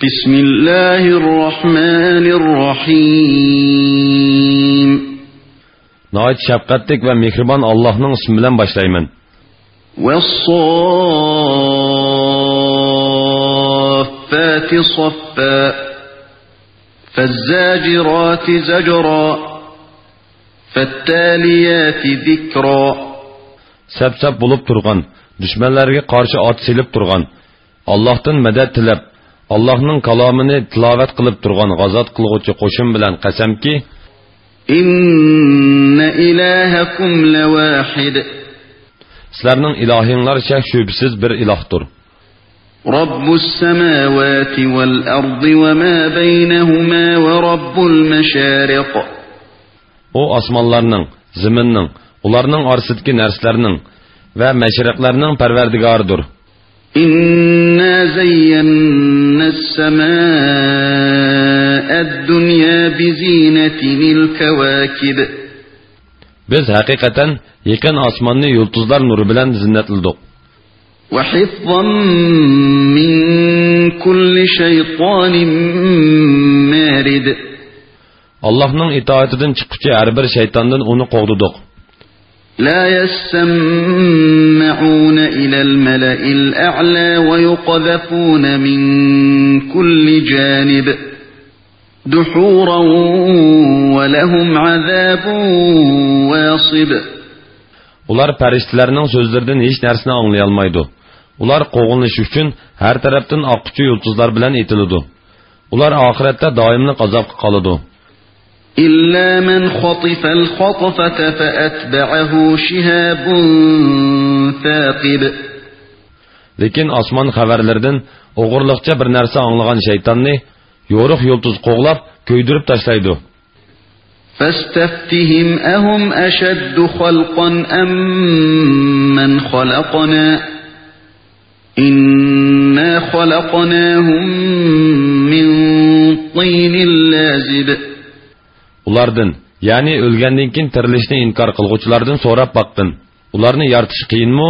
Bismillahirrahmanirrahim. Nəhayət şəfqətlik və mehriban Allah'ın ismi bilan başlayman. Vəs-saffati saffa. Fəz-zəcirati zəcra. Fəttaliyati zikra. Səp-səp bulub turğan, düşmənlərə qarşı at silib turğan, Allah'tan mədəd tilab, Allah'ın kalamını tilavet qılıb turğan g'azot qilg'uvchi qo'shin bilan qasamki, İnne ilahakum lawahid. Sizlarning ilahinglar shak shubsiz bir ilahdir. Rabbus samawati wal ardi wa ma baynahuma wa rabbul mashariq. O osmonlarning, zaminning, ularning orasidagi narsalarning va mashriqlarning parvardigoridir. İnna zayyana as-samaa ad-dunya bi zinatil kawakib. Biz haqiqatan yaqin osmonni yulduzlar nuri bilan zinnatladik. Wa hifzan min kulli shaytanin marid. Allah'ın itaatidan chiquvchi har bir shaytondan uni qo'g'didik. لا يسمعون إلى الملأ الأعلى ويقذفون من كل جانب دحورا ولهم عذاب واصب. Ular farishtalarning so'zlaridan hech narsani anglay olmaydi. Ular qo'g'ilnish uchun har tarafdan oquvchi yulduzlar bilan etiladi. Ular oxiratda doimli azobga qoladi. إلا من خطف الخطفة فأتبعه شهاب ثاقب. Lekin osmon xabarlaridan o'g'irliqcha bir narsa anglagan shaytonni yo'riq yulduz qo'g'lab ko'ydirib tashlaydi. فاستفتهم أهم أشد خلقا أم من خلقنا إنا خلقناهم من طين لازب. Ulardan, yani ölgəndən kin tirilishni inkar qılğuçulardan sorab baktın. Ularni yaratish qiyinmi?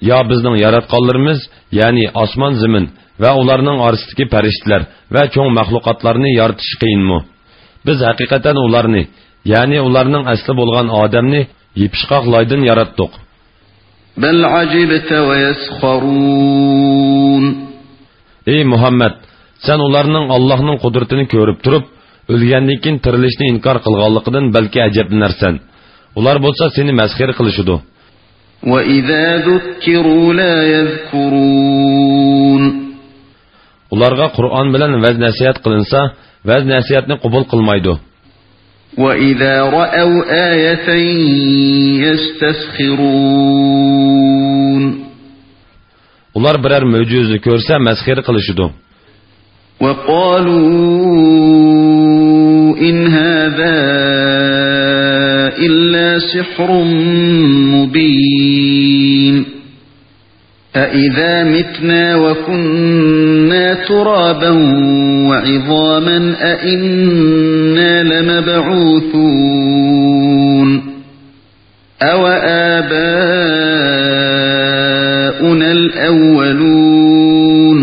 Ya bizning yaratqanlarimiz, yani osmon, zamin va ularning orasidagi farishtalar va cho'ng mahluqotlarni yaratish qiyinmi? Biz haqiqatan ularni, yani ularning asli bo'lgan odamni yipishqoq loydan yaratdik. Bal ajibta va yaskharun. Ey Muhammad, sen ularning Allohning qudratini ko'rib turib, ölgəndən kin tirilishni inkar qilganligidan balki ajablanarsan. Ular bo'lsa seni masxir qilishudi. Va idza zukkiru la yazkurun. Ularga Qur'on bilan vaz nasihat qilinsa, vaz nasihatni qabul qilmaydi. Va idza ra'aw ayatan yastaskhirun. Ular birer mo'jiza ko'rsa masxir qilishudi. وقالوا إن هذا إلا سحر مبين أإذا متنا وكنا ترابا وعظاما أإنا لمبعوثون أو آباؤنا الأولون.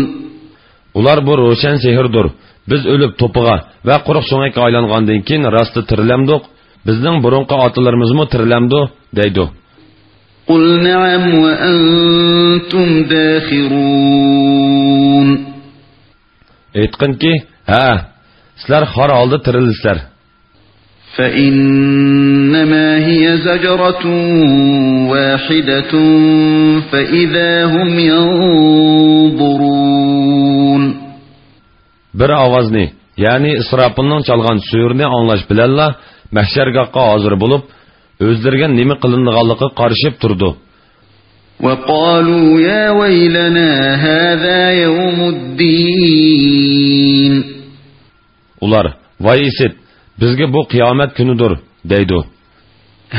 Ular bu ro'shan sehrdir. Biz o'lib to'piga va quruq so'ngakka aylangandan keyin rastli tirilamdik. Bizning burunqi otalarimizmi tirilamdi, deydi. Qul na'am va antum dakhirun. Aytqinki, ha, sizlar xor holda tirilsizlar. Fa innama hiya zajratun wahidatun fa idahum yanzurun. Bir ovozni, ya'ni Isrofilning chalgan so'rni anglash bilanla mahshargohga hozir bo'lib, o'zlariga nima qilinganligi qarshib turdi. Va qalu ya waylana hadha yawmuddin. Ular, voy isit, bizga bu qiyomat kunidir, deydi.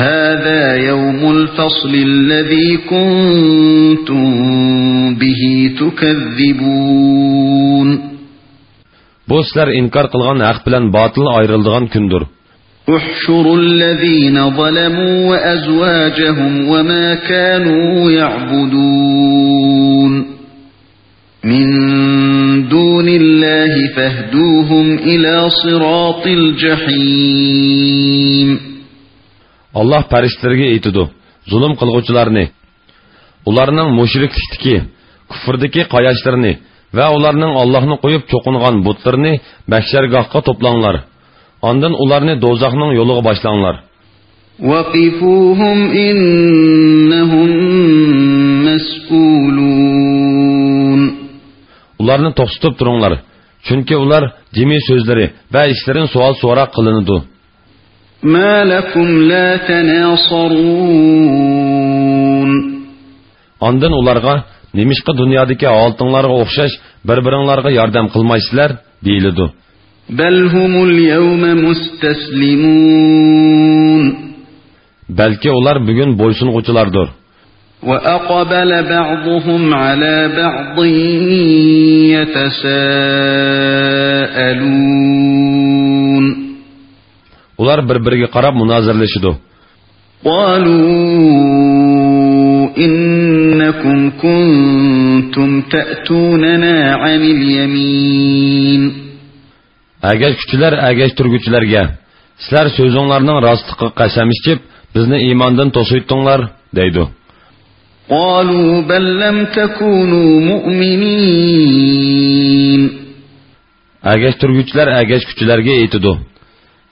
Hada yawmul fasli allazi kuntum bihi tukazzibun. Bu sizlar inkar qilgan haq bilan botil ayrildigan kundir. احشروا الذين ظلموا وأزواجهم وما كانوا يعبدون من دون الله فاهدوهم إلى صراط الجحيم. Allah farishtalarga aytadi: zulm qilguvchilarni, ularning mushriklikdagi, kufrdagi qoyashlarini va ularning Allohni qo'yib cho'qingan butlarni mahshargohga to'planglar. Ondan ularni do'zaxning yo'liga boshlanglar. وقفوهم إنهم مسؤولون. Ularni to'xtatib turinglar, chunki ular jimi so'zlari va ishlarini savol-so'roq qilinadi. ما لكم لا تناصرون. Ondan ularga nemishqa dunyodagi oltinlarga o'xshash bir-biringlarga yordam qilmaysizlar deyiladi. بل هم اليوم مستسلمون. Balki ular bugun bo'ysunguchilardir. وأقبل بعضهم على بعض يتساءلون. Ular bir-biriga qarab munozirlashidi. قالوا إنكم كنتم تأتوننا عن اليمين. Agashkuchilar agashturguchilarga, sizlar so'zinglarning rostligiga qasam ichib, bizni iymondan to'saytdinglar, deydi. قالوا بل لم تكونوا مؤمنين. Agashturguchilar agashkuchilarga aytidi: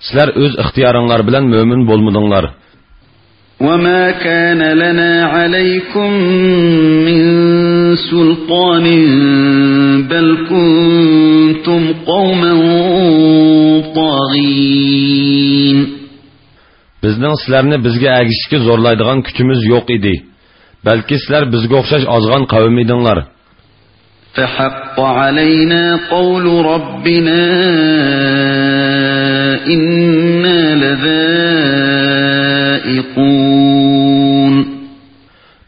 sizlar o'z ixtiyoringlar bilan mo'min bo'lmadinglar. وما كان لنا عليكم من سلطان بل كنتم قوما طاغين. Bizning sizlarni bizga agishishga zo'rlaydigan kuchimiz yo'q edi. Balki sizlar bizga o'xshash ozg'on qavm edinglar. فحق علينا قول ربنا إنا لذائقون.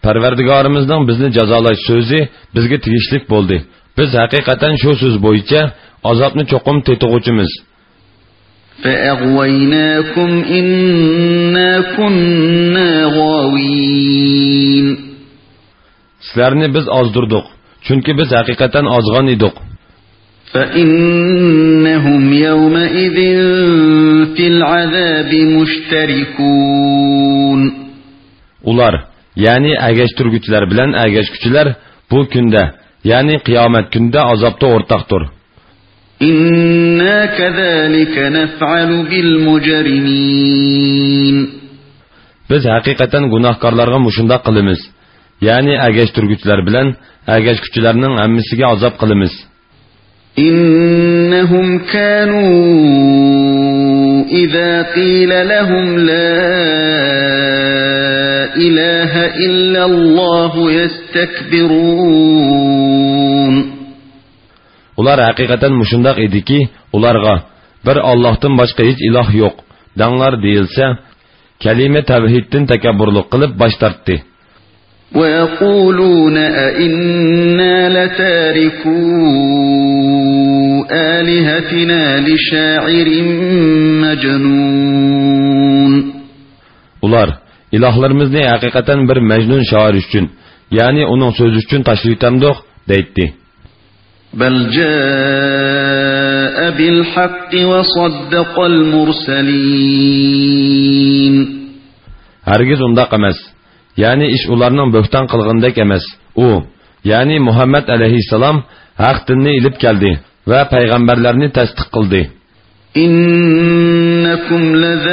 Parvardigorimizning bizni jazolash so'zi bizga tegishlik bo'ldi. Biz haqiqatan shu so'z bo'yicha azobni cho'qim tetug'uchimiz. فأغويناكم إنا كنا غاوين. Sizlarni biz ozdirdik, chunki biz haqiqatan ozg'on edik. فإنهم يومئذ في العذاب مشتركون. Ular, ya'ni agashturguchilar bilan agashkuchilar bu kunda, ya'ni qiyomat kunida azobda o'rtaqdir. إنا كذلك نفعل بالمجرمين. Biz haqiqatan gunohkorlarga mushundoq qilamiz. Ya'ni agashturguchilar bilan agashkuchilarning hammasiga azob qilamiz. إنهم كانوا إذا قيل لهم لا إله إلا الله يستكبرون. Ular haqiqatan mushundoq ediki, ularga bir Allohdan boshqa hech iloh yo'q danglar deyilsa, kalima tavhiddan takabburlik qilib bosh tortdi. ويقولون أئنا لتاركو آلهتنا لشاعر مجنون. Ular ilahlarimizni haqiqatan bir majnun shoir uchun, ya'ni uning so'zi uchun tashlaytamdiq, deydi. بل جاء بالحق وصدق المرسلين. Hargiz undaq emas. Ya'ni ish ularning bo'xton qilgandek emas. U, ya'ni Muhammad alayhissalom haq dinni ilib keldi va payg'ambarlarni tasdiq qildi. إنكم لذائق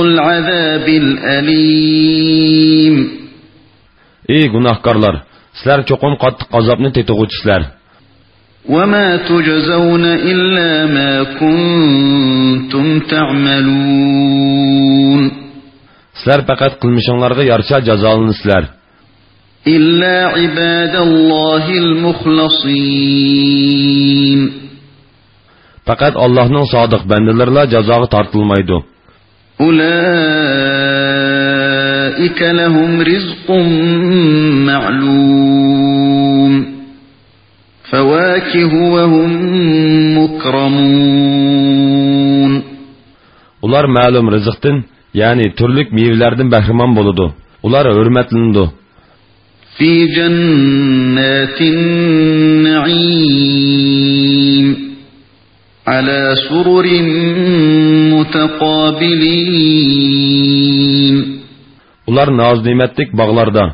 العذاب الأليم. Ey gunohkorlar, sizlar cho'qim qattiq azobni tetug'uvchisizlar. وما تجزون إلا ما كنتم تعملون. Sizlar faqat qilmishinglarga yarasha jazolansizlar. إلا عباد الله المخلصين. Faqat Allohning sodiq bandalarla jazoga tortilmaydi. أولئك لهم رزق معلوم. فواكه وهم مكرمون. Ular ma'lum rizqdan, ya'ni turlik meyvelardan bahramon bo'ladi. Ular hurmatlanadi. في جنات النعيم على سرر متقابلين. Ular naz-nimetlik bağlarda,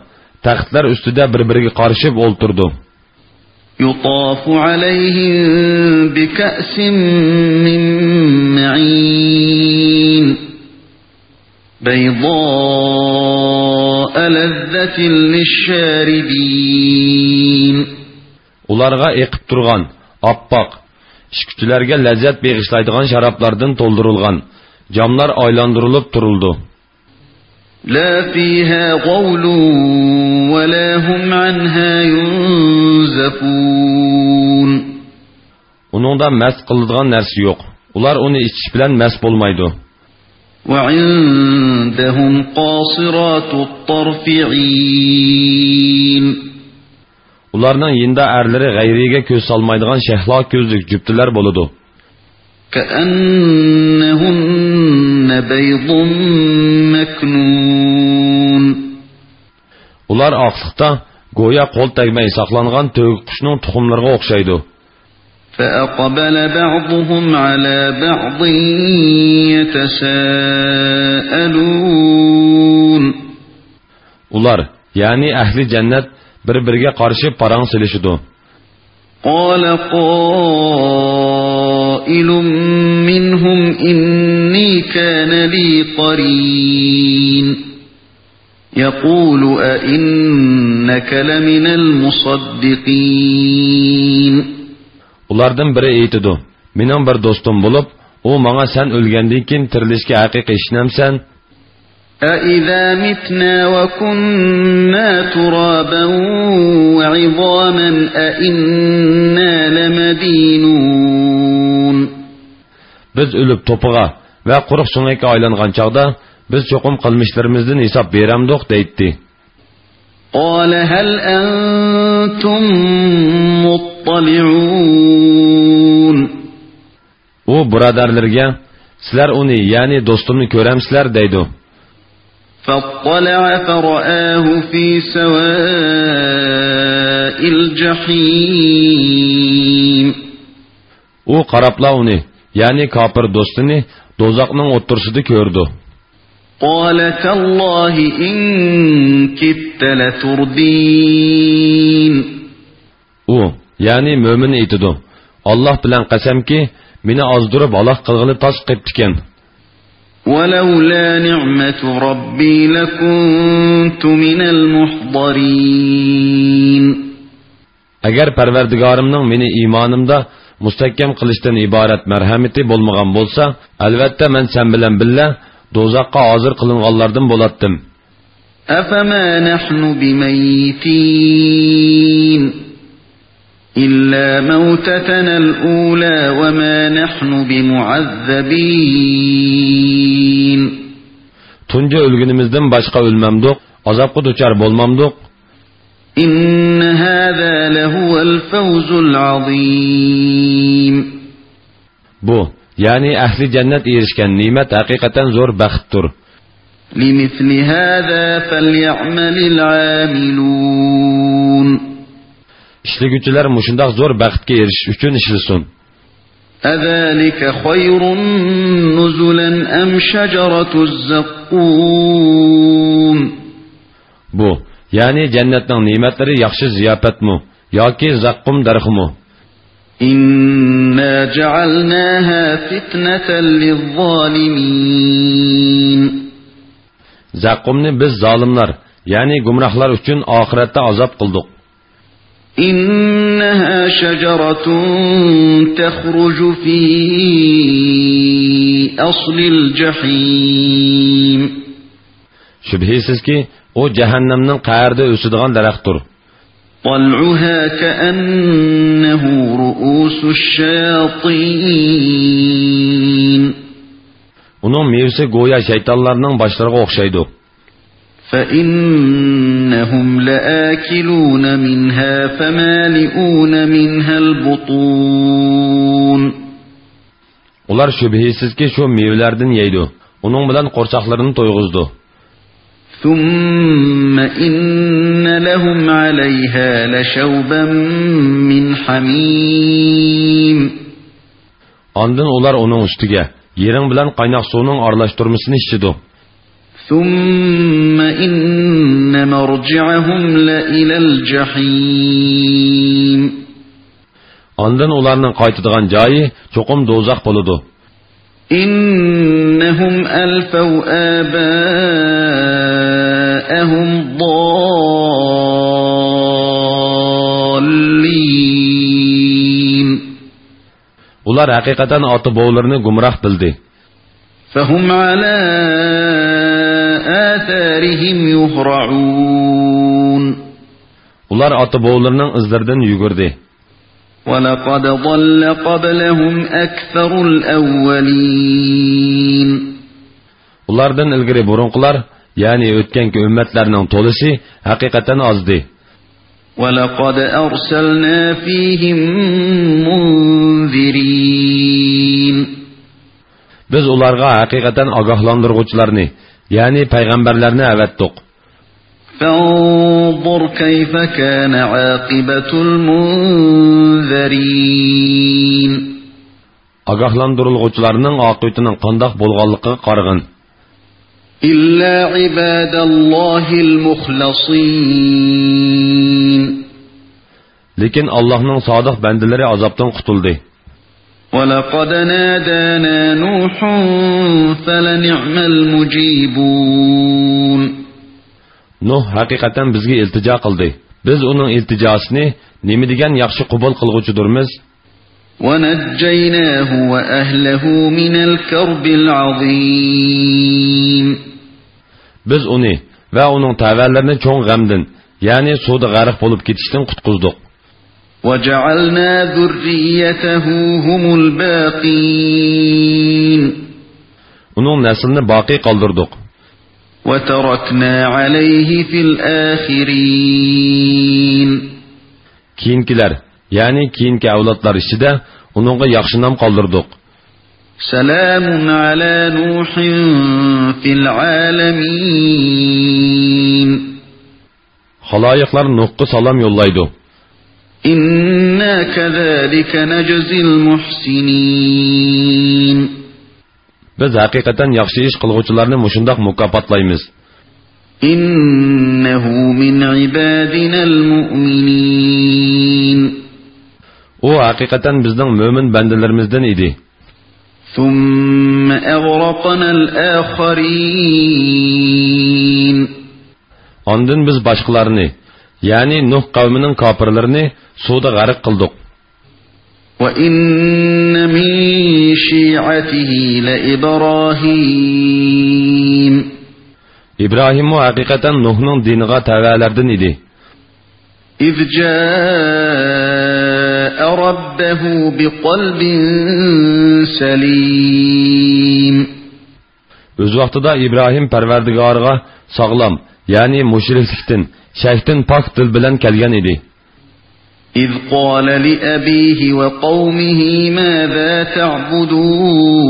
taxtlar üstüde birbiriga qarışıp olturdu. يطاف عليهم بكأس من معين بيضاء لذة للشاربين. Ularga eqib turgan, appak, işkütülerge lezzet bağışlaydıgan şaraplardan toldurulgan, camlar aylandırılıp turuldu. لا فيها غول ولا هم عنها ينزفون. Onunda mest kılıdığan nersi yok. Ular onu içiş bilen mest bolmaydı. وعندهم قاصرات الطرف عين. Ularning yinda erleri gayriga göz salmaydigan şehla gözlük cüptüler boludu. كأنهن بيض مكنون. Ular aqlıqta goya qol tegmey saqlanğan tövük quşning tuxumlarına oqşaydı. فأقبل بعضهم على بعض يتساءلون. Ular, yani ahli cennet bir-biriga qarşı parang silişidu. قال قائل منهم إني كان لي قرين يقول أئنك لمن المصدقين. Ulardan biri eytidu. Mening bir dostum bulup, o mağa sen ölgəndən kin tirilishga haqiqiy ishnamsan? أَإِذَا مِتْنَا وَكُنَّا تُرَابًا وَعِظَامًا أَإِنَّا لَمَدِينُونَ. Biz ölüp topuğa ve quruq so'ngakka aylangan chaqda biz cho'qim qilmishlarimizni hisob beramdiq deydi. قال هل أنتم مطلعون. O birodarlarga sizlar uni, ya'ni do'stimni ko'ramsizlar deydi. فاطلع فرآه في سواء الجحيم. O qarapla uni, ya'ni kafir do'stini dozaqning o'ttirsida ko'rdi. قال تالله إن كدت لتردين. O, ya'ni mo'min aytidi. Alloh bilan qasamki, meni ozdirib aloq qilg'ili tosh qilibdikan. ولولا نعمة ربي لكنت من المحضرين. Agar Parvardigorimning meni iymonimda mustahkam qilishdan iborat marhamati bo'lmagan bo'lsa, albatta men sen bilan billa dozaqqa hozir qilinganlardan bo'latdim. أفما نحن بميتين إلا موتتنا الأولى وما نحن بمعذبين. Tunca ölgünümüzden başka ölmemdik, azapqa duçar bolmamdik. إن هذا لهو الفوز العظيم. Bu, yani ahli cennet erişken nimet hakikaten zor baxtdir. لمثل هذا فليعمل العاملون. İşligüçüler muşundaq zor baxtga erishish uchun ishlisin. أذلك خير نزلا أم شجرة الزقوم. Bu, yani cennetning nimetleri yaxshi ziyofatmi yoki zaqqum darximi? إنا جعلناها فتنة للظالمين. Zaqqumni biz zolimlar, yani gumrohlar uchun oxiratda azob qildik. إنها شجرة تخرج في أصل الجحيم. Shubhisizki, o cehennemning qayerda o'sadigan daraxtdir. طلعها كأنه رؤوس الشياطين. Uning mevsi go'yo shaytonlarning boshlariga o'xshaydi. فإنهم لآكلون منها فمالئون منها البطون. Ular shubhisizki shu mevlardan yeydi. Uning bilan qo'rchoqlarini to'yg'izdi. ثم إن لهم عليها لشوبا من حميم. Ondan ular onun üstüge, yerin bilen kaynak suyunun arlaştırmasını içidu. ثم إن مرجعهم لإلى الجحيم. Ondan ularning qaytadigan joyi cho'qim do'zax bo'ladi. إنهم ألفوا آباءهم ضالين. Ular haqiqatan ota-bovlarini gumroh bildi. فهم على آثارهم يهرعون. Ular ota-bovlarining izlaridan yugurdi. وَلَقَدْ ضَلَّ قَبْلَهُمْ أَكْثَرُ الْأَوَّلِينَ. Ulardan ilgari burunqilar, ya'ni o'tganki ummatlarning to'lisi haqiqatan ozdi. وَلَقَدْ أَرْسَلْنَا فِيهِمْ مُنذِرِينَ. Biz ularga haqiqatan ogohlantiruvchilarni, ya'ni payg'ambarlarni avatdik. فانظر كيف كان عاقبة المنذرين. Ogohlantiruvchilarning oqibatining qandoq bo'lganligiga qarag'in. إلا عباد الله المخلصين. Lekin Allohning sodiq bandalari azobdan qutuldi. ولقد نادانا نوح فلنعم المجيبون. Nuh haqiqatan bizga iltijo qildi. Biz uning iltijosini nima degan yaxshi qabul qilguvchidirmiz. ونجيناه وأهله من الكرب العظيم. Biz uni va uning tavallarini cho'ng g'amdan, ya'ni suvda g'arq bo'lib ketishdan qutqizdik. وجعلنا ذريته هم الباقين. Uning naslini boqiy qoldirdik. وتركنا عليه في الآخرين. Keyingilar, ya'ni keyingi avlodlar ichida uningga yaxshi nom qoldirdik. سلام على نوح في العالمين. Xaloyiqlar Nuhga salom yo'llaydi. إنا كذلك نجزي المحسنين. Biz haqiqatan yaxshi ish qilguvchilarni mushundoq mukofotlaymiz. إنه من عبادنا المؤمنين. U haqiqatan bizning mo'min bandalarimizdan edi. ثم أغرقنا الآخرين. Ondan biz boshqalarni, ya'ni Nuh qavmining kofirlarini suvda g'arq qildik. وإن من شيعته لإبراهيم. İbrahim o haqiqatan Nuhning diniga tavalardan edi. إذ جاء ربه بقلب سليم. Öz vaqtida İbrahim Parvardigoriga sog'lom, ya'ni mushriklikdan, shakdan pok dil bilan kelgan edi. إذ قال لأبيه وقومه ماذا تعبدون.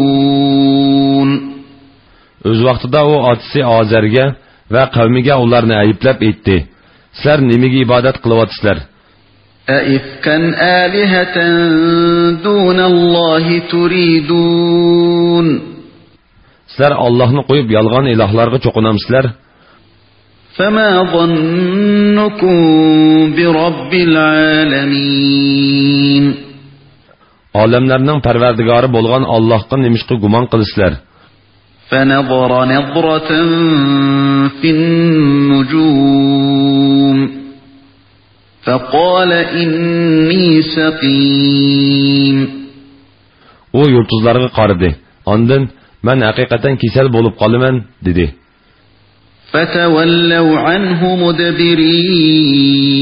Öz vaqtida o otasi Azarga va qavmiga ularni ayblab aytdi. Sizlar nimaga ibodat qilyapsizlar? أئفكا آلهة دون الله تريدون. Sizlar Allohni qo'yib yolg'on ilohlarga cho'qinamsizlar? فما ظنكم برب العالمين. Olamlarning parvardigori bo'lgan Allohga nimishqa gumon qilisizlar? فنظر نظرة في النجوم فقال إني سقيم. O yurtuzlarga qaradi. Ondan men haqiqatan kasal bo'lib qolaman dedi. فتولوا عنه مدبرين.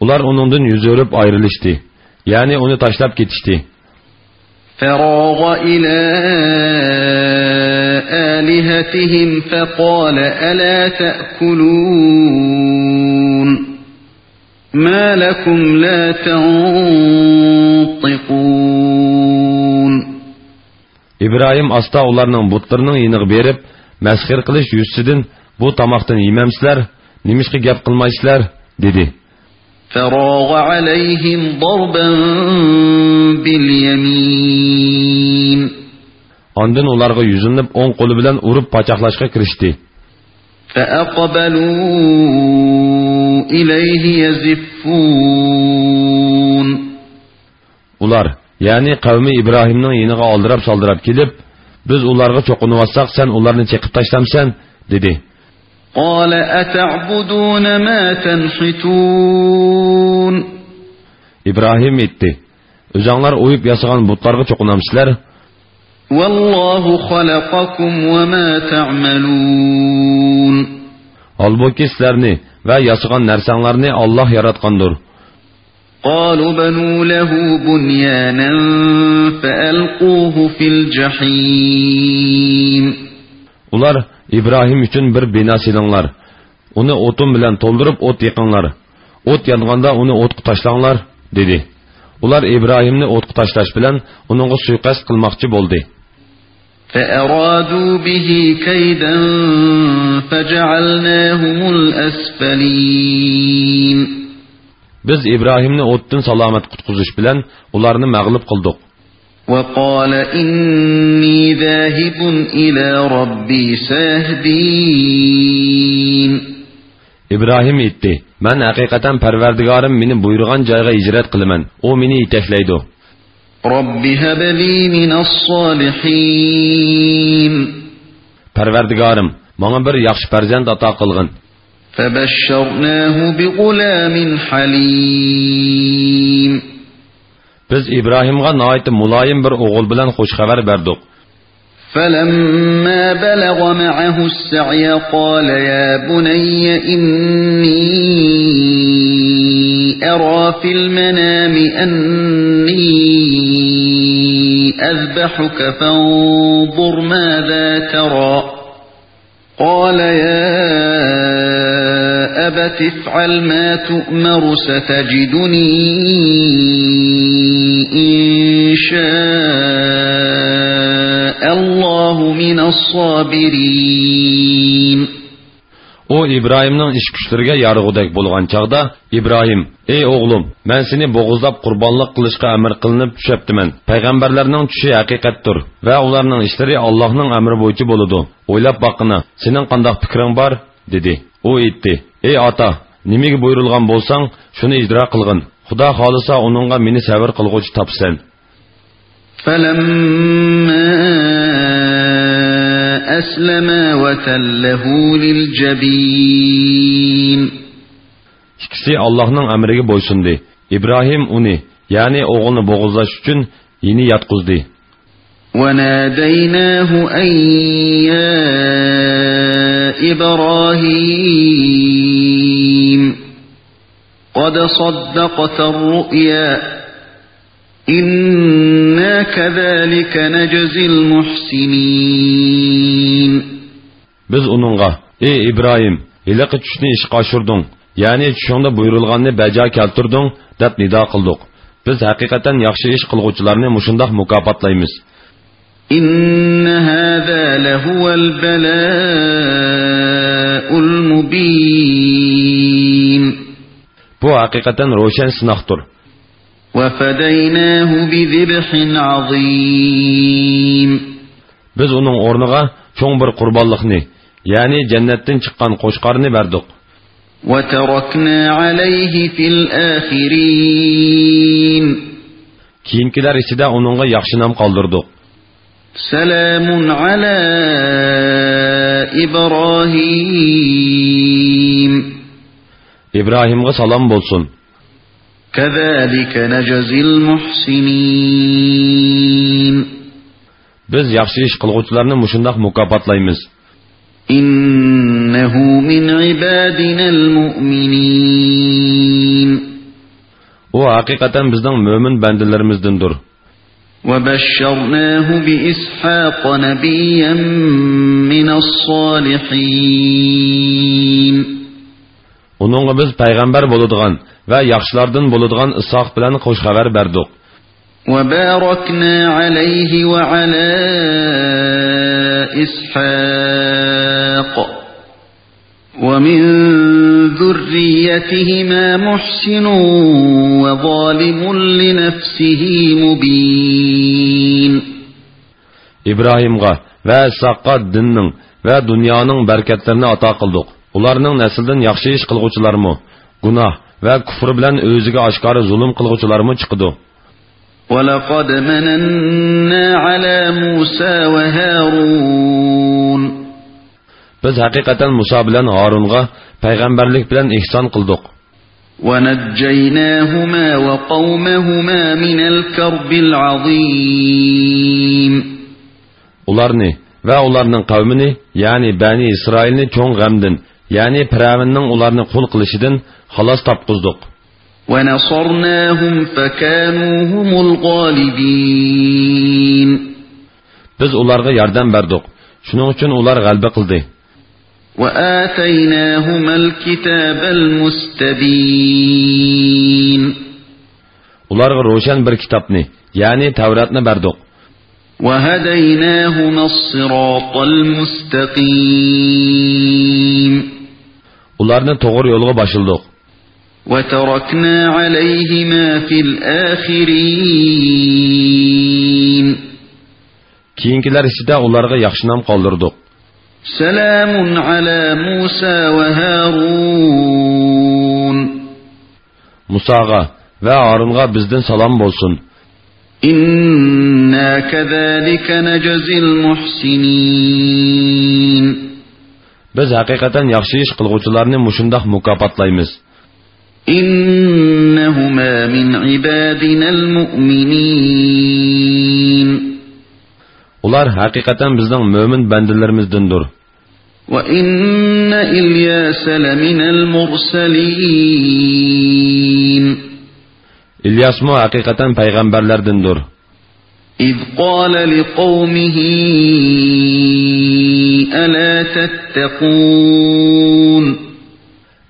Ular onundan yüz örüp ayrılıştı. Yani onu taşlap ketişti. فراغ إلى آلهتهم فقال ألا تأكلون ما لكم لا تنطقون. İbrahim asta onlarının butlarının yeniği berip, masxir qilish yuzidan bu tomoqdan yemamsizlar, nimishqa gap qilmaysizlar dedi. فراغ عليهم ضربا باليمين. Ondan ularga yuzinib o'ng qo'li bilan urib pachoqlashga kirishdi. فأقبلوا إليه يزفون. Ular, ya'ni qavmi İbrahimning yeniga oldirab-soldirab kelib, biz ularga cho'qinib sen ularni chekib tashlamsan dedi. قال أتعبدون ما تنحتون. İbrahim aytdi, o'zinglar o'yib yasagan butlarga cho'qinamsizlar? والله خلقكم وما تعملون. Halbuki sizlarni va yasagan narsanglarni Alloh yaratgandir. قالوا بنوا له بنيانا فألقوه في الجحيم. Ular İbrahim üçün bir bina silinglar. Uni o'tin bilan to'ldirib o't yiqinglar. O't yonganda uni o'tga tashlanglar dedi. Ular İbrahimni o'tga tashlash bilan uningga suiqasd qilmoqchi bo'ldi. فأرادوا به كيدا فجعلناهم الأسفلين. Biz İbrahimni o'tdan salomat qutqizish bilan ularni mag'lub qildik. وقال إني ذاهب إلى ربي سيهدين. İbrahim aytdi, men haqiqatan Parvardigorim meni buyurgan joyga hijrat qilaman. O meni yetaklaydi. رب هب لي من الصالحين. Parvardigorim, menga bir yaxshi farzand ato qilgin. فبشرناه بغلام حليم. Biz İbrahimga nayet mulayim bir o'g'il bilan xush xabar berdik. فلما بلغ معه السعي قال يا بني إني أرى في المنام أني أذبحك فانظر ماذا ترى. قال يا أبت افعل ما تؤمر ستجدني إن شاء الله من الصابرين. O İbrahimning ish kuchlariga yarg'udek bo'lgan chaqda İbrahim, ey o'g'lim, men seni bo'g'izlab qurbonlik qilishga amr qilinib tushibdiman. Payg'ambarlarning tushi haqiqatdir va ularning ishlari Allohning amri bo'yicha bo'ladi. O'ylab boqina, sening qanday fikring bor? dedi. U aytdi, ey ota, nimaga buyurilgan bo'lsang, shuni ijro qilgin. Xudo xolisa uningga meni sabr qilguvchi topsan. فلما أسلما وتله للجبين. İkisi Allah'ның əmriga bo'ysundi. İbrahim uni, ya'ni o'g'ilni bo'g'izlash uchun yeni yatqizdi. وناديناه أن يا إبراهيم قد صدقت الرؤيا إنا كذلك نجزي المحسنين. Biz onunğa, ey İbrahim, iliqi tushni ishga oshirding, ya'ni tushingda buyurilganni bajo keltirding deb nido qildik. Biz haqiqatan yaxshi ish qilguvchilarni mushundoq mukofotlaymiz. إن هذا لهو البلاء المبين. Bu haqiqatan ro'shan sinoqdir. وفديناه بذبح عظيم. Biz uning o'rniga cho'ng bir qurbonlikni, ya'ni jannatdan chiqqan qo'shqarni berdik. وتركنا عليه في الآخرين. Keyingilar ichida uningga yaxshi nom qoldirdik. سلام على إبراهيم. İbrahimga salom bo'lsin. كذلك نجزي المحسنين. Biz yaxshi ish qilguvchilarni mushundoq mukofotlaymiz. إنه من عبادنا المؤمنين. O haqiqatan bizning mo'min bandalarimizdandir. وبشرناه بإسحاق نبيا من الصالحين. Onunğa biz payg'ambar bo'ladigan va yaxshilardan bo'ladigan Isoq bilan qo'sh xabar berdik. وباركنا عليه وعلى إسحاق ومن ذريتهما محسن وظالم لنفسه مبين. İbrahimga ve İshaqqa dinning ve dünyanın berketlerini ata qildik. Ularning nesildan yaxshi ish qilguvchilarmi, gunoh ve kufr bilan o'ziga oshkora zulm qilguvchilarmi chiqdi. وَلَقَدْ مَنَنَّا عَلَى مُوسَى وَهَارُونَ. Biz haqiqatan Musa bilan Harunga payg'ambarlik bilan ihson qildik. وَنَجَّيْنَاهُمَا وَقَوْمَهُمَا مِنَ الْكَرْبِ الْعَظِيمِ. Ularni ve ularning qavmini, yani Bani İsrailni cho'ng g'amdan, yani Firavunning ularni qul qilishidan xalos topqizdik. وَنَصَرْنَاهُمْ فَكَانُوا هُمُ الْغَالِبِينَ. Biz ularga yordam berdik. Shuning uchun ular g'alaba qildi. وَآتَيْنَاهُمَا الْكِتَابَ الْمُسْتَبِينَ. Ularga ro'shan bir kitobni, yani Tavratni berdik. وَهَدَيْنَاهُمَا الصِّرَاطَ الْمُسْتَقِيمَ. Ularni to'g'ri yo'lga boshildik. وَتَرَكْنَا عَلَيْهِمَا فِي الْآخِرِينَ. Keyingilar ichida ularga yaxshi nom qoldirdik. سَلَامٌ عَلَى مُوسَى وَهَارُونَ. Musaga ve Harunga bizden salam bolsun. إِنَّا كَذَلِكَ نَجْزِي الْمُحْسِنِينَ. Biz haqiqatan yaxshi ish qilguvchilarni mushundoq mukofotlaymiz. إِنَّهُمَا مِنْ عِبَادِنَا الْمُؤْمِنِينَ. Ular haqiqatan bizning mo'min bandalarimizdandir. وَإِنَّ إِلْيَاسَ لَمِنَ الْمُرْسَلِينَ. İlyas mu haqiqatan payg'ambarlardandir. إِذْ قَالَ لِقَوْمِهِ أَلَا تَتَّقُونَ.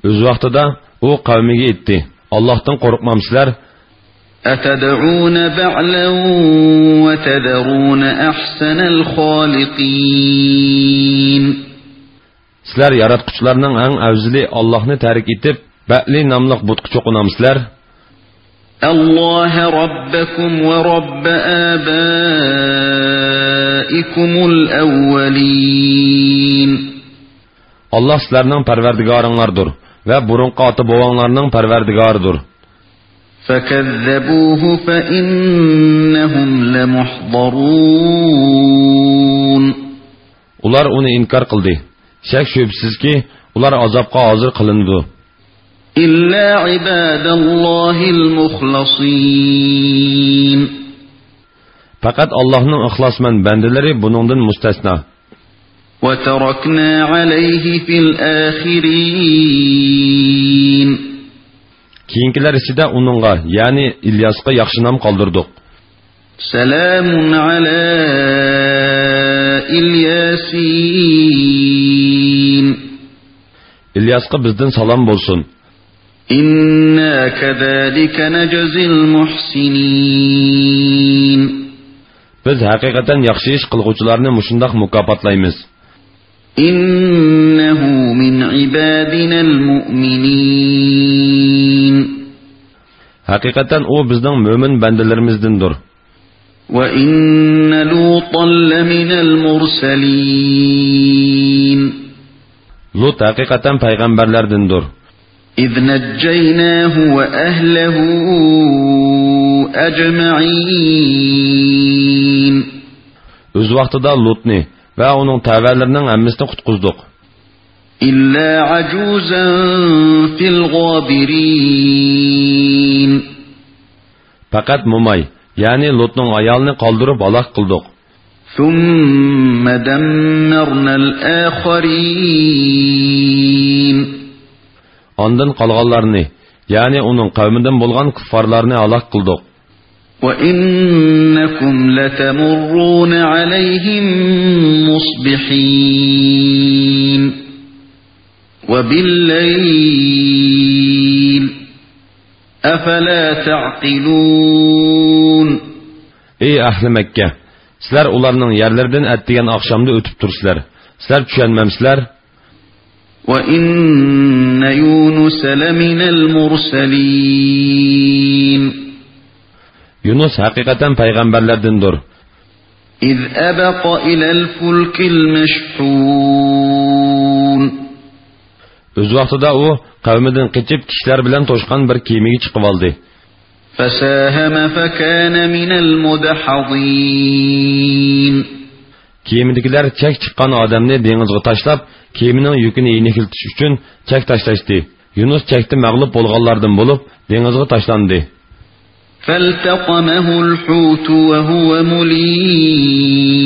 Öz vaqtida u qavmiga aytdi: Allohdan qo'rqmamsizlar? أَتَدْعُونَ بَعْلًا وَتَذَرُونَ أَحْسَنَ الْخَالِقِينَ. Sizlar yaratquchilarning eng afzali Allohni tarik etib, Ba'li nomli butga cho'qinamsizlar? الله ربكم ورب آبائكم الأولين. Allah sizlarning parvardigoringlardir ve burunqi ota-bobonglarning parvardigoridir. فكذبوه فإنهم لمحضرون. Ular uni inkar qildi. Shak shubsizki ular azobga hozir qilindi. إلا عباد الله المخلصين. Faqat Allohning ixlosmand bandalari buningdan mustasno. وتركنا عليه في الآخرين. Keyingilar ichida uningga, ya'ni İlyasga yaxshi nom qoldirdik. سلام على الياسين. İlyasga bizden salam bolsun. إنا كذلك نجزي المحسنين. Biz haqiqatan yaxshi ish qilguvchilarni mushundoq mukofotlaymiz. إنه من عبادنا المؤمنين. Haqiqatan u bizning mo'min bandalarimizdandir. وإن لوطا لمن المرسلين. Lut haqiqatan payg'ambarlardandir. إذ نجيناه وأهله أجمعين. Öz vaqtida Lutni ve onun təvəllərinin hammasını qutquzduq. إلا عجوزا في الغابرين. Faqat Mumay, yani Lutning ayolini qoldirib halok qildik. ثم دمرنا الآخرين. Ondan qolganlarni, yani onun qavmidan bo'lgan kuffarlarni halok qildik. وإنكم لتمرون عليهم مصبحين وبالليل أفلا تعقلون. Ey ahli Makka, sizlar ularning yerlaridan atdigan oqshomda o'tib tursizlar. Sizlar tushunmamsizlar? وَإِنَّ يُونُسَ لَمِنَ الْمُرْسَلِينَ Yunus haqiqatan payg'ambarlardandir. إِذْ أَبَقَ إِلَى الْفُلْكِ الْمَشْحُونِ O'z vaqtida u qavmidan qochib kishilar bilan to'shqan bir kemaga chiqib oldi. فَسَاهَمَ فَكَانَ مِنَ الْمُدْحَضِينَ Kemadagilar chak chiqqan odamni dengizga tashlab, kemining yukini yengiltish uchun chak tashlashdi. Yunus chakda mag'lub bo'lganlardan bo'lib, dengizga tashlandi. فَالْتَقَمَهُ الْحُوتُ وَهُوَ مُلِيمٌ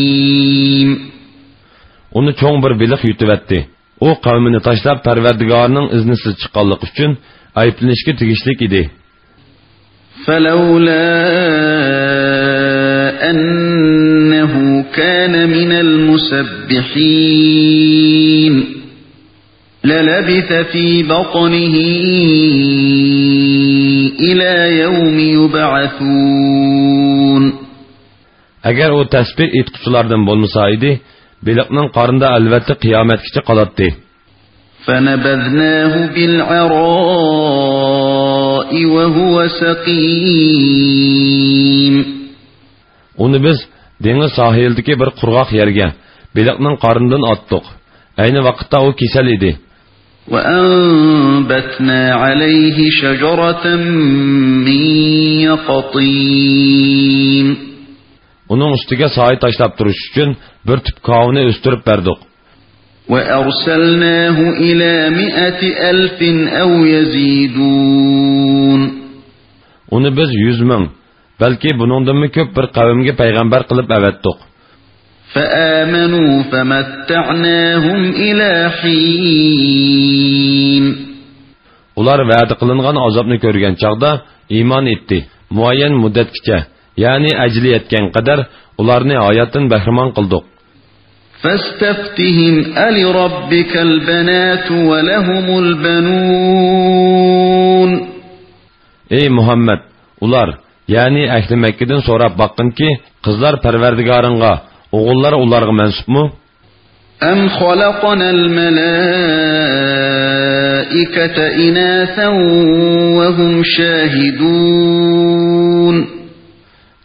Uni cho'ng bir beliq yutib-etdi. U qavmini tashlab Parvardigorning iznisiz chiqqanligi uchun ayblanishga tegishlik edi. فَلَوْلَا أَنَّهُ كَانَ مِنَ الْمُسَبِّحِينَ لَلَبِثَ فِي بَطْنِهِ إِلَى يَوْمِ يُبْعَثُونَ Agar u tasbih etquchilardan bo'lmasa edi, beliqning qornida albatta qiyomatgacha qolatdi. فَنَبَذْنَاهُ بِالْعَرَاءِ وَهُوَ سَقِيمٌ Uni biz dengiz sohilidagi bir qurg'oq yerga beliqning qornidan otdik. Ayni vaqtda u kasal edi. وَأَنبَتْنَا عَلَيْهِ شَجَرَةً مِّن يَقْطِينٍ Uning ustiga soy tashlab turish uchun bir tip qovuni o'stirib berdik. وَأَرْسَلْنَاهُ إِلَى 100,000 أَوْ يَزِيدُونَ Uni biz 100,000, balki buningdan ko'p bir qavmga payg'ambar qilib avatdik. فَآمَنُوا فَمَتَّعْنَاهُمْ إِلَى حِينٍ Ular va'da qilingan azobni ko'rgan chaqda iymon etdi. Muayyan muddatgacha, ya'ni ajli yetgan qadar ularni hayotdan bahramon qildik. فَاسْتَفْتِهِمْ أَلِرَبِّكَ الْبَنَاتُ وَلَهُمُ الْبَنُونَ Ey Muhammad, ular, ya'ni ahli Makkadan so'rab baqqinki, qizlar Parvardigoringga, o'g'illar ularga mansubmi? أَمْ خَلَقْنَا الْمَلَائِكَةَ إِنَاثًا وَهُمْ شَاهِدُونَ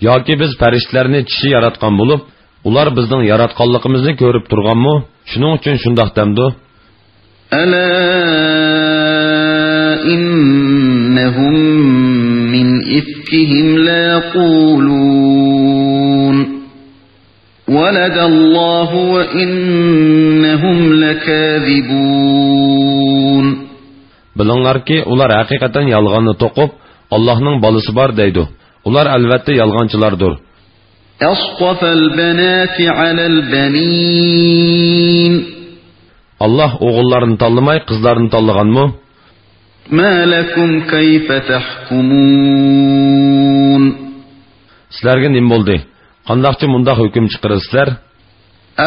Yoki biz farishtalarni kishi yaratgan bo'lib, ular bizning yaratganligimizni ko'rib turganmi? Shuning uchun shundoq demdi. أَلَا إِنَّهُمْ مِنْ إِفْكِهِمْ لَيَقُولُونَ وَلَدَ اللَّهُ وَإِنَّهُمْ لَكَاذِبُونَ Bilinglarki, ular haqiqatan yolg'onni to'qib, Allohning bolasi bor deydi. Ular albatta yolg'onchilardir. أَصْطَفَى الْبَنَاتِ عَلَى الْبَنِينَ Allah o'g'illarni tanlamay, qizlarni tanlaganmi? مَا لَكُمْ كَيْفَ تَحْكُمُونَ Sizlarga nima bo'ldi? Qandoqcha mundaq hukm chiqarsizlar?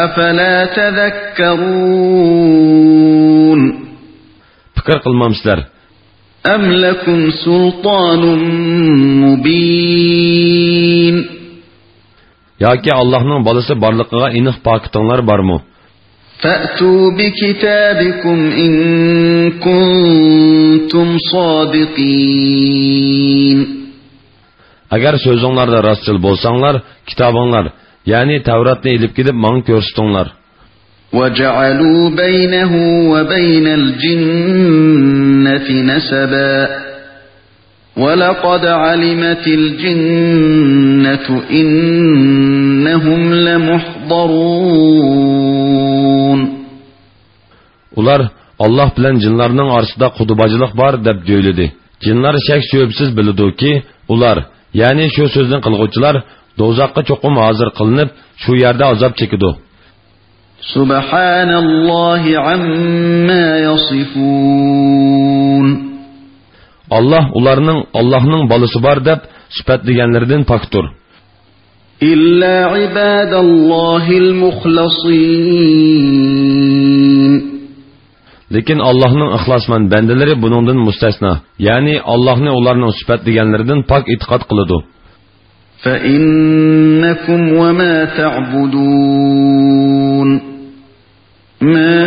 أَفَلَا تَذَكَّرُونَ Fikr qilmamsizlar? أَمْ لَكُمْ سُلْطَانٌ مُبِينٌ Yoki Allohning bolasi borligiga aniq pakitinglar bormi? فَأْتُوا بِكِتَابِكُمْ إِن كُنتُمْ صَادِقِينَ Agar so'zinglarda rostchil bo'lsanglar, kitobinglar, ya'ni Tavratni elib kelib menga ko'rsatinglar. وَجَعَلُوا بَيْنَهُ وَبَيْنَ الْجِنَّةِ نَسَبًا وَلَقَدْ عَلِمَتِ الْجِنَّةُ إِنَّهُمْ لَمُحْضَرُونَ Ular Allah bilan jinlarning orasida qudubachilik bor deb jo'yladi. Jinlar shak shubsiz biladi-ki, ular, ya'ni shu so'zni qilguvchilar do'zaxga cho'qim hozir qilinib, shu yerda azob chekidi. Subhanallohi amma yasifun. Allah Allohning bolasi bor deb sifatlaganlardan pokdir. İlla ibadallohil muhlasin. Lekin Allohning ixlosmand bandalari buningdan mustasno, ya'ni Allohni ularning sifatlaganlaridan pok e'tiqod qiladi. فإنكم وما تعبدون ما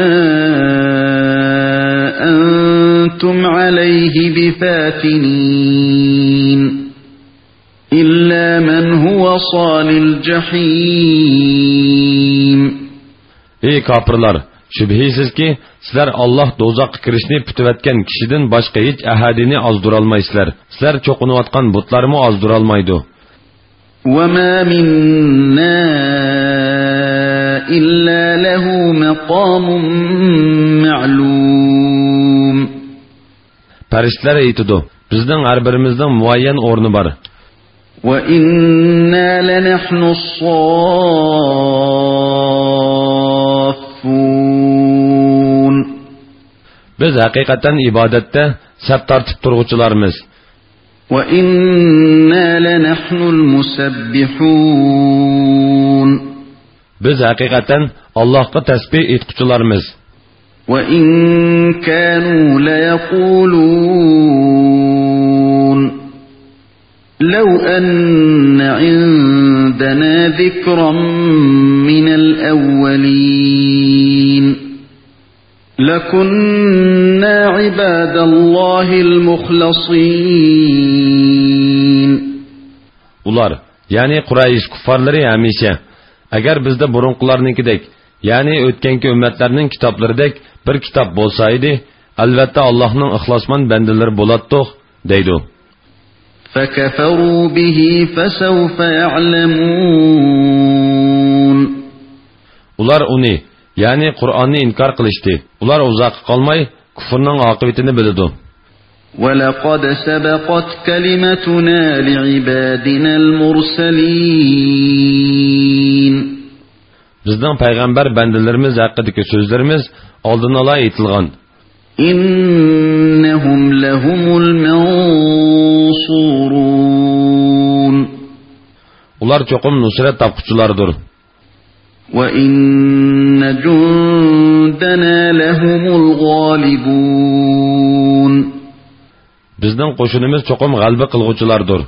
أنتم عليه بفاتنين إلا من هو صال الجحيم. Ey kafirlar, şübhisizki sizler Allah dozaqqa kirishni putivatgan kishidan boshqa hech ahadini ozdurolmaysizlar. Sizlar cho'qinayotgan butlarni ozdurolmaydi. وَمَا مِنَّا إِلَّا لَهُ مَقَامٌ مَعْلُومٌ. Farishtalar aytidi, bizning har birimizning muayyan o'rni bor. وَإِنَّا لَنَحْنُ الصَّافُّونَ. Biz haqiqatan ibodatda saf tortib turg'uvchilarmiz. وَإِنَّا لَنَحْنُ الْمُسَبِّحُونَ. Biz haqiqatan Allohga tasbih etquchilarmiz. وَإِن كَانُوا لَيَقُولُونَ لَوْ أَنَّ عِندَنَا ذِكْرًا مِنَ الْأَوَّلِينَ لَكُنَّا عِبَادَ اللَّهِ الْمُخْلَصِينَ. Ular, yani Quraysh kuffarlari hamisha, agar bizda burunqilarnikidek, yani o'tganki ummatlarning kitoblaridek bir kitob bo'lsa edi, albatta Allohning ixlosmand bandalari bo'lardik, deydi. فَكَفَرُوا بِهِ فَسَوْفَ يَعْلَمُونَ. Ular uni, yani Qur'onni inkor qilishdi. Ular uzoq qolmay kufrning oqibatini biladi. وَلَقَدْ سَبَقَتْ كَلِمَتُنَا لِعِبَادِنَا الْمُرْسَلِينَ. Bizning payg'ambar bandalarimiz haqidagi so'zlarimiz oldin ola aytilgan. إِنَّهُمْ لَهُمُ الْمَنْصُورُونَ. Ular cho'qim nusrat topquchilardir. وَإِنَّ جُنْدَنَا لَهُمُ الْغَالِبُونَ. Bizning qo'shinimiz cho'qim g'alaba qilguvchilardir.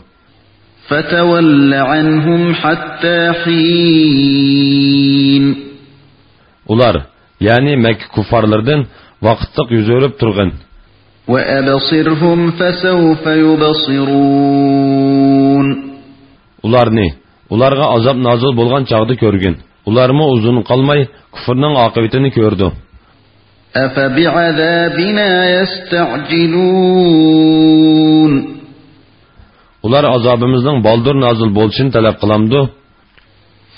فَتَوَلَّ عَنْهُمْ حَتَّى حِينٍ. Ular, yani Mekke kuffarlardan vaqtliq yuz o'rib turgan. وَأَبْصِرْهُمْ فَسَوْفَ يُبْصِرُونَ. Ularga azab nozil bo'lgan chaqda ko'rgin. Ularmi uzun qolmay kufrning oqibatini ko'rdi. أَفَبِعَذَابِنَا يَسْتَعْجِلُونَ. Ular azabımızın baldır nazil bo'lishini talab qilamdi.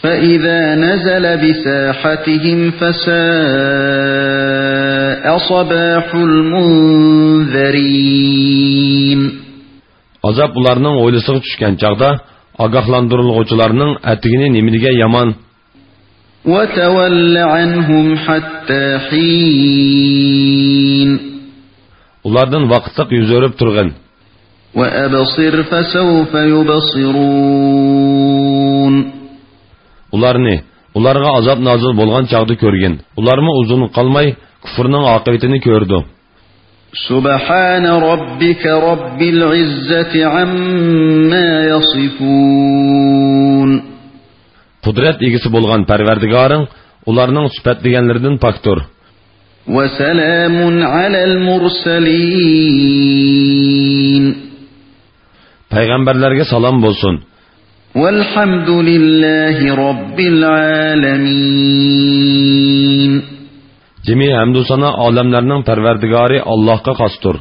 فَإِذَا نَزَلَ بِسَاحَتِهِمْ فَسَاءَ صَبَاحُ الْمُنذَرِينَ. Azab ularning o'ylisiga tushgan chaqda ogohlantiriluvchilarning atigini nimiga yomon. وَتَوَلَّ عَنْهُمْ حَتَّى حِينٍ. Ulardan vaqtliq yuz o'rib turgan. وَأَبْصِرْ فَسَوْفَ يُبْصِرُونَ. Ularga azab nazil bo'lgan chaqda ko'rgin. Ularmi uzun qolmay kufrning oqibatini ko'rdi. سُبْحَانَ رَبِّكَ رَبِّ الْعِزَّةِ عَمَّا يَصِفُونَ. Qudrat egisi bo'lgan Parvardigoring ularning sifatlaganlaridan pokdir. وَسَلَامٌ عَلَى الْمُرْسَلِينَ. Payg'ambarlarga salom bo'lsin. وَالْحَمْدُ لِلَّهِ رَبِّ الْعَالَمِينَ. Cemi hamdu sana alemlerinin Parvardigari Allah'a xosdir.